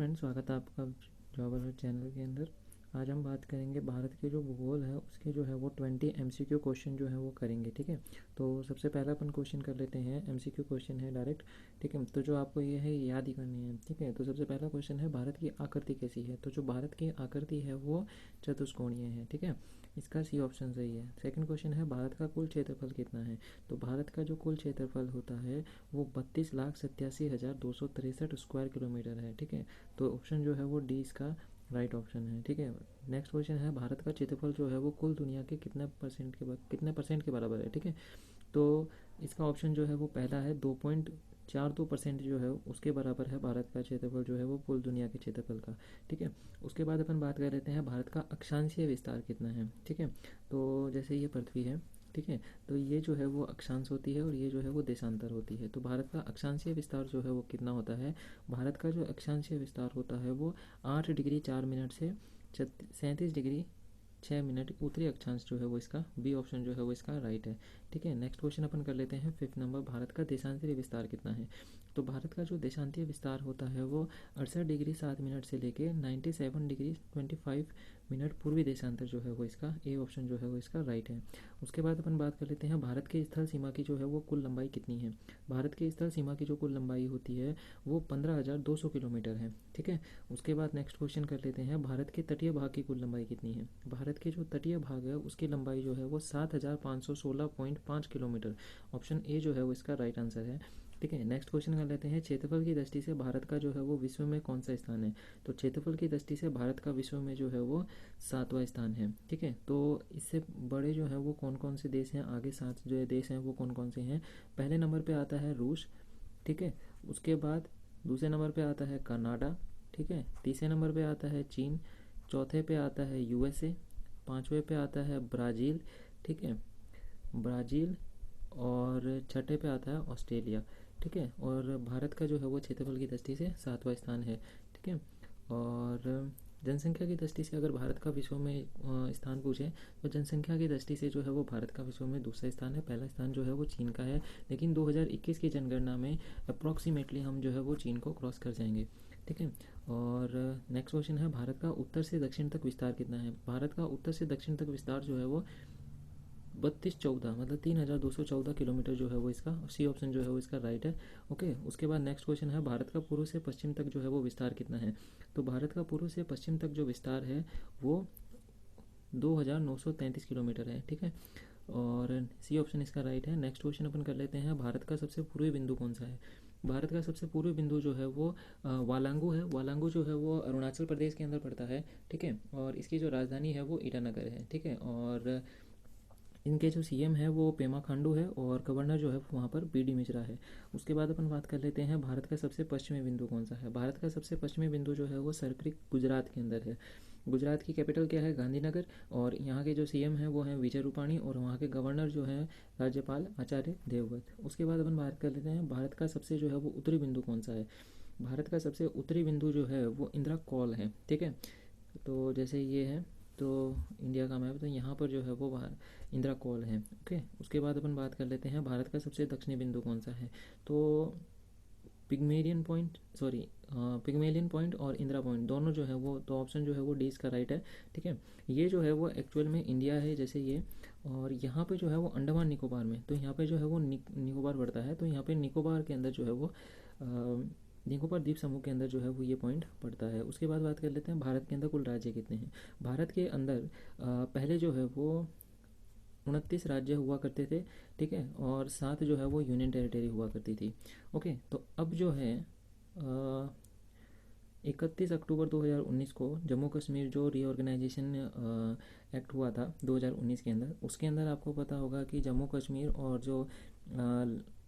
Friends, स्वागत है आपका जॉब अलर्ट चैनल के अंदर। आज हम बात करेंगे भारत के जो भूगोल है उसके जो है वो 20 MCQ क्वेश्चन जो है वो करेंगे। ठीक है, तो सबसे पहला अपन क्वेश्चन कर लेते हैं। MCQ क्वेश्चन है डायरेक्ट। ठीक है, तो जो आपको ये है याद ही करनी है। ठीक है, तो सबसे पहला क्वेश्चन है भारत की आकृति कैसी है। तो जो भारत की आकृति है वो चतुष्कोणीय है। ठीक है, इसका सी ऑप्शन सही है। सेकंड क्वेश्चन है भारत का कुल क्षेत्रफल कितना है। तो भारत का जो कुल क्षेत्रफल होता है वो 32,87,263 स्क्वायर किलोमीटर है। ठीक है, तो ऑप्शन जो है वो डी इसका राइट ऑप्शन है। ठीक है, नेक्स्ट क्वेश्चन है भारत का क्षेत्रफल जो है वो कुल दुनिया के कितने परसेंट के बराबर है। ठीक है, तो इसका ऑप्शन जो है वो पहला है 2.42% जो है उसके बराबर है भारत का क्षेत्रफल जो है वो कुल दुनिया के क्षेत्रफल का। ठीक है, उसके बाद अपन बात कर लेते हैं भारत का अक्षांशीय विस्तार कितना है। ठीक है, तो जैसे ये पृथ्वी है। ठीक है, तो ये जो है वो अक्षांश होती है और ये जो है वो देशांतर होती है। तो भारत का अक्षांशीय विस्तार जो है वो कितना होता है। भारत का जो अक्षांशीय विस्तार होता है वो 8 डिग्री 4 मिनट से 37 डिग्री 6 मिनट उत्तरी अक्षांश जो है वो इसका बी ऑप्शन जो है वो इसका राइट है। ठीक है, नेक्स्ट क्वेश्चन अपन कर लेते हैं। फिफ्थ नंबर, भारत का देशांतरीय विस्तार कितना है। तो भारत का जो देशांतरीय विस्तार होता है वो 68 डिग्री 7 मिनट से लेके 97 डिग्री 25 मिनट पूर्वी देशांतर जो है वो इसका ए ऑप्शन जो है वो इसका राइट है। उसके बाद अपन बात कर लेते हैं भारत के स्थल सीमा की जो है वो कुल लंबाई कितनी है। भारत के स्थल सीमा की जो कुल लंबाई होती है वो 15,200 किलोमीटर है। ठीक है, उसके बाद नेक्स्ट क्वेश्चन कर लेते हैं भारत के तटीय भाग की कुल लंबाई कितनी है। भारत के जो तटीय भाग है उसकी लंबाई जो है वो 7,516.5 किलोमीटर। ऑप्शन ए जो है वो इसका राइट आंसर है। ठीक है, नेक्स्ट क्वेश्चन कर लेते हैं क्षेत्रफल की दृष्टि से भारत का जो है वो विश्व में कौन सा स्थान है। तो क्षेत्रफल की दृष्टि से भारत का विश्व में जो है वो 7वां स्थान है। ठीक है, तो इससे बड़े जो है वो कौन कौन से देश हैं, आगे 7 जो देश हैं वो कौन कौन से हैं। पहले नंबर पे आता है रूस। ठीक है, उसके बाद दूसरे नंबर पे आता है कनाडा। ठीक है, तीसरे नंबर पे आता है चीन। चौथे पे आता है USA। पांचवे पे आता है ब्राज़ील। ठीक है, ब्राज़ील। और छठे पे आता है ऑस्ट्रेलिया। ठीक है, और भारत का जो है वो क्षेत्रफल की दृष्टि से 7वां स्थान है। ठीक है, और जनसंख्या की दृष्टि से अगर भारत का विश्व में स्थान पूछे तो जनसंख्या की दृष्टि से जो है वो भारत का विश्व में दूसरा स्थान है। पहला स्थान जो है वो चीन का है, लेकिन 2021 की जनगणना में अप्रॉक्सीमेटली हम जो है वो चीन को क्रॉस कर जाएंगे। ठीक है, और नेक्स्ट क्वेश्चन है भारत का उत्तर से दक्षिण तक विस्तार कितना है। भारत का उत्तर से दक्षिण तक विस्तार जो है वो 3214 मतलब 3,214 किलोमीटर जो है वो इसका सी ऑप्शन जो है वो इसका राइट है। ओके, उसके बाद नेक्स्ट क्वेश्चन है भारत का पूर्व से पश्चिम तक जो है वो विस्तार कितना है। तो भारत का पूर्व से पश्चिम तक जो विस्तार है वो 2,933 किलोमीटर है। ठीक है, और सी ऑप्शन इसका राइट है। नेक्स्ट क्वेश्चन अपन कर लेते हैं भारत का सबसे पूर्वी बिंदु कौन सा है। भारत का सबसे पूर्वी बिंदु जो है वो वालांगू है। वालांगू जो है वो अरुणाचल प्रदेश के अंदर पड़ता है। ठीक है, और इसकी जो राजधानी है वो ईटानगर है। ठीक है, और इनके जो CM है वो पेमा खांडू है और गवर्नर जो है वहाँ पर BD मिश्रा है। उसके बाद अपन बात कर लेते हैं भारत का सबसे पश्चिमी बिंदु कौन सा है। भारत का सबसे पश्चिमी बिंदु जो है वो सरक्रिक गुजरात के अंदर है। गुजरात की कैपिटल क्या है, गांधीनगर। और यहाँ के जो CM हैं वो हैं विजय रूपाणी और वहाँ के गवर्नर जो हैं राज्यपाल आचार्य देवव्रत। उसके बाद अपन बात कर लेते हैं भारत का सबसे जो है वो उत्तरी बिंदु कौन सा है। भारत का सबसे उत्तरी बिंदु जो है वो इंदिरा कॉल है। ठीक है, तो जैसे ये है तो इंडिया का मैप, तो यहाँ पर जो है वो बाहर इंदिरा कॉल है। ओके, उसके बाद अपन बात कर लेते हैं भारत का सबसे दक्षिणी बिंदु कौन सा है। तो पिग्मेलियन पॉइंट और इंदिरा पॉइंट दोनों जो है वो, तो ऑप्शन जो है वो डी इसका राइट है। ठीक है, ये जो है वो एक्चुअल में इंडिया है जैसे ये, और यहाँ पे जो है वो अंडमान निकोबार में, तो यहाँ पे जो है वो निकोबार पड़ता है। तो यहाँ पे निकोबार के अंदर जो है वो निकोबार द्वीप समूह के अंदर जो है वो ये पॉइंट पड़ता है। उसके बाद बात कर लेते हैं भारत के अंदर कुल राज्य कितने हैं। भारत के अंदर पहले जो है वो 29 राज्य हुआ करते थे। ठीक है, और 7 जो है वो यूनियन टेरिटरी हुआ करती थी। ओके, तो अब जो है 31 अक्टूबर 2019 को जम्मू कश्मीर जो रीऑर्गेनाइजेशन एक्ट हुआ था 2019 के अंदर, उसके अंदर आपको पता होगा कि जम्मू कश्मीर और जो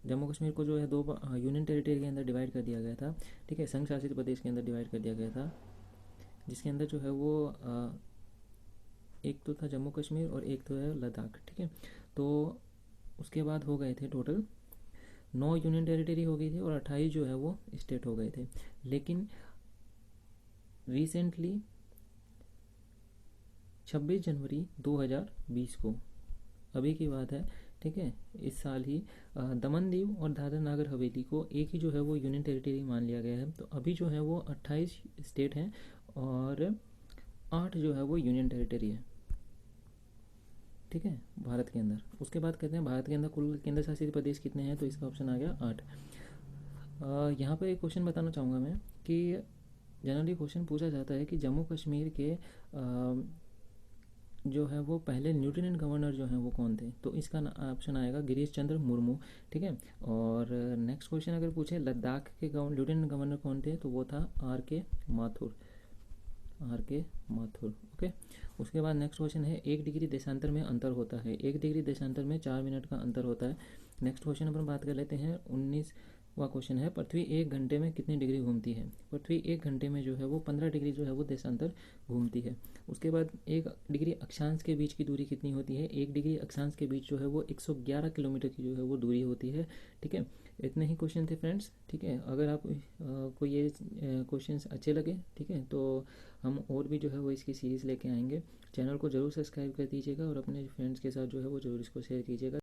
जम्मू कश्मीर को जो है दो यूनियन टेरिटरी के अंदर डिवाइड कर दिया गया था। ठीक है, संघ शासित प्रदेश के अंदर डिवाइड कर दिया गया था, जिसके अंदर जो है वो एक तो था जम्मू कश्मीर और एक तो है लद्दाख। ठीक है, तो उसके बाद हो गए थे टोटल 9 यूनियन टेरिटरी हो गई थी और 28 जो है वो स्टेट हो गए थे। लेकिन रिसेंटली 26 जनवरी 2020 को, अभी की बात है, ठीक है, इस साल ही दमन दीव और दादरा नागर हवेली को एक ही जो है वो यूनियन टेरिटरी मान लिया गया है। तो अभी जो है वो 28 स्टेट हैं और 8 जो है वो यूनियन टेरिटरी है, ठीक है, भारत के अंदर। उसके बाद कहते हैं भारत के अंदर कुल केंद्र शासित प्रदेश कितने हैं, तो इसका ऑप्शन आ गया 8। यहाँ पर एक क्वेश्चन बताना चाहूँगा मैं कि जनरली क्वेश्चन पूछा जाता है कि जम्मू कश्मीर के जो है वो पहले लेफ्टिनेंट गवर्नर जो हैं वो कौन थे, तो इसका ऑप्शन आएगा गिरीश चंद्र मुर्मू, ठीक है। और नेक्स्ट क्वेश्चन अगर पूछे लद्दाख के लेफ्टिनेंट गवर्नर कौन थे, तो वो था R K Mathur, R K Mathur, okay. उसके बाद नेक्स्ट क्वेश्चन है 1 डिग्री देशांतर में अंतर होता है, 1 डिग्री देशांतर में 4 मिनट का अंतर होता है। नेक्स्ट क्वेश्चन अपन बात कर लेते हैं 19वां क्वेश्चन है पृथ्वी 1 घंटे में कितनी डिग्री घूमती है, पृथ्वी 1 घंटे में जो है वो 15 डिग्री जो है वो देशांतर घूमती है। उसके बाद 1 डिग्री अक्षांश के बीच की दूरी कितनी होती है, 1 डिग्री अक्षांश के बीच जो है वो 111 किलोमीटर की जो है वो दूरी होती है, ठीक है। इतने ही क्वेश्चन थे फ्रेंड्स, ठीक है। अगर आप को ये क्वेश्चंस अच्छे लगे, ठीक है, तो हम और भी जो है वो इसकी सीरीज़ लेके आएंगे। चैनल को ज़रूर सब्सक्राइब कर दीजिएगा और अपने फ्रेंड्स के साथ जो है वो ज़रूर इसको शेयर कीजिएगा।